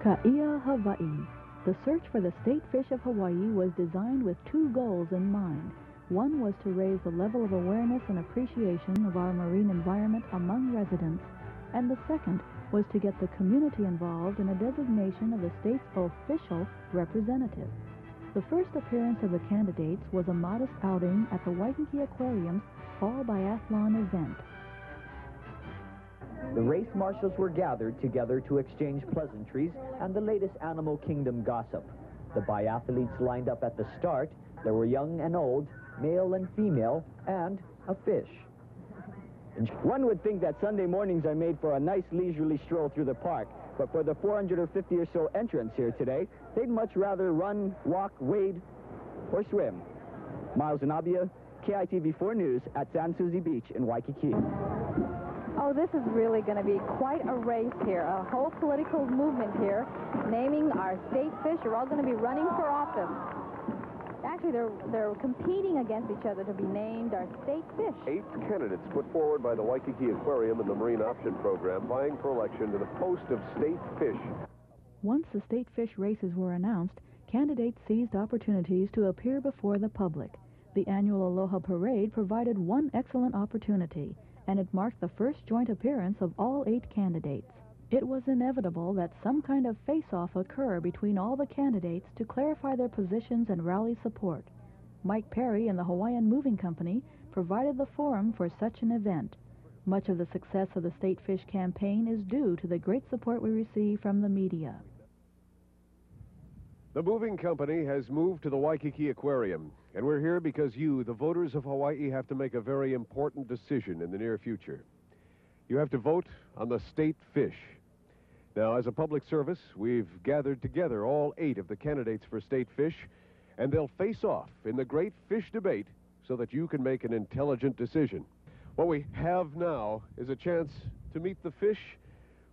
Ka'ia, Hawaii. The search for the state fish of Hawaii was designed with two goals in mind. One was to raise the level of awareness and appreciation of our marine environment among residents, and the second was to get the community involved in a designation of the state's official representative. The first appearance of the candidates was a modest outing at the Waikiki Aquarium's Fall Biathlon event. The race marshals were gathered together to exchange pleasantries and the latest animal kingdom gossip. The biathletes lined up at the start. There were young and old, male and female, and a fish. One would think that Sunday mornings are made for a nice leisurely stroll through the park, but for the 450 or so entrants here today, they'd much rather run, walk, wade, or swim. Miles Anabia, KITV4 News at San Susi Beach in Waikiki. Oh, this is really going to be quite a race here, a whole political movement here, naming our state fish. Are all going to be running for office. Actually, they're competing against each other to be named our state fish. 8 candidates put forward by the Waikiki Aquarium and the Marine Option Program vying for election to the post of state fish. Once the state fish races were announced, candidates seized opportunities to appear before the public. The annual Aloha Parade provided one excellent opportunity, and it marked the first joint appearance of all 8 candidates. It was inevitable that some kind of face-off occur between all the candidates to clarify their positions and rally support. Mike Perry and the Hawaiian Moving Company provided the forum for such an event. Much of the success of the State Fish campaign is due to the great support we receive from the media. The moving company has moved to the Waikiki Aquarium, and we're here because you, the voters of Hawaii, have to make a very important decision in the near future. You have to vote on the state fish. Now, as a public service, we've gathered together all 8 of the candidates for state fish, and they'll face off in the great fish debate so that you can make an intelligent decision. What we have now is a chance to meet the fish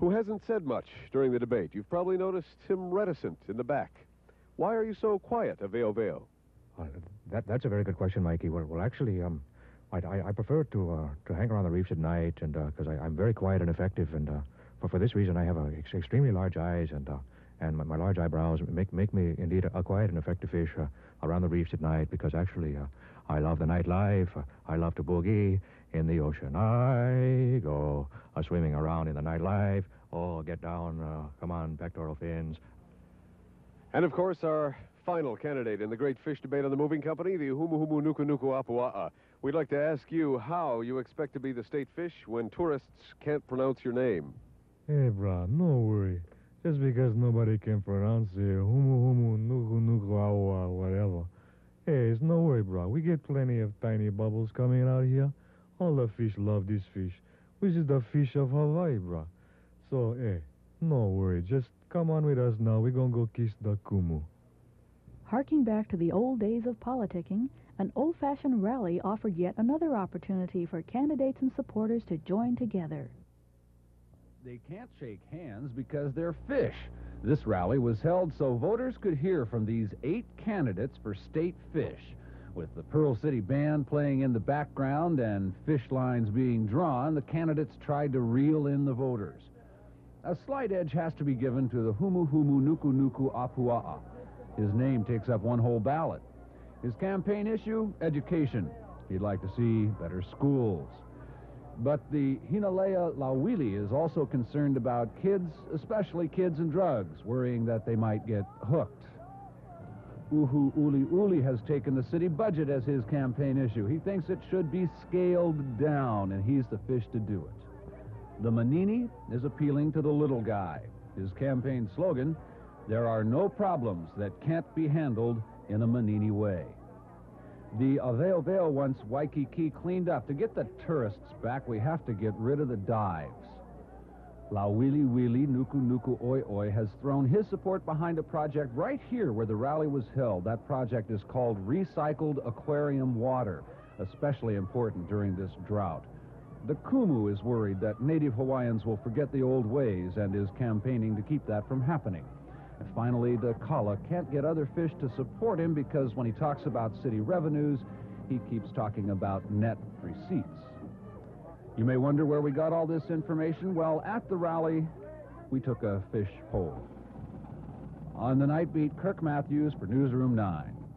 who hasn't said much during the debate. You've probably noticed him reticent in the back. Why are you so quiet, Aveo Veo? That's a very good question, Mikey. Well, actually, I prefer to hang around the reefs at night, and because I'm very quiet and effective, and for this reason, I have extremely large eyes, and my large eyebrows make me indeed a quiet and effective fish around the reefs at night. Because actually, I love the nightlife. I love to boogie in the ocean. I go swimming around in the nightlife. Oh, get down! Come on, pectoral fins. And of course, our final candidate in the great fish debate on the moving company, the Humumunukunukapua'a. We'd like to ask you how you expect to be the state fish when tourists can't pronounce your name. Hey, brah, no worry. Just because nobody can pronounce it, Humumunukunukapua'a, whatever. Hey, it's no worry, brah. We get plenty of tiny bubbles coming out here. All the fish love this fish, which is the fish of Hawaii, brah. So, hey, no worry. Just come on with us now. We're gonna go kiss the kumu. Harking back to the old days of politicking, an old-fashioned rally offered yet another opportunity for candidates and supporters to join together. They can't shake hands because they're fish. This rally was held so voters could hear from these 8 candidates for state fish. With the Pearl City Band playing in the background and fish lines being drawn, the candidates tried to reel in the voters. A slight edge has to be given to the Humumunukunukapua'a. His name takes up one whole ballot. His campaign issue, education. He'd like to see better schools. But the Hinalea Lauili is also concerned about kids, especially kids and drugs, worrying that they might get hooked. Uhu Uli Uli has taken the city budget as his campaign issue. He thinks it should be scaled down, and he's the fish to do it. The Manini is appealing to the little guy. His campaign slogan, "There are no problems that can't be handled in a Manini way." The Aveo Veo wants Waikiki cleaned up. To get the tourists back, we have to get rid of the dives. Lauili Wili Nuku Nuku Oi Oi has thrown his support behind a project right here where the rally was held. That project is called Recycled Aquarium Water, especially important during this drought. The Kumu is worried that native Hawaiians will forget the old ways and is campaigning to keep that from happening. And finally, the Kala can't get other fish to support him because when he talks about city revenues, he keeps talking about net receipts. You may wonder where we got all this information. Well, at the rally, we took a fish poll. On the Night Beat, Kirk Matthews for Newsroom 9.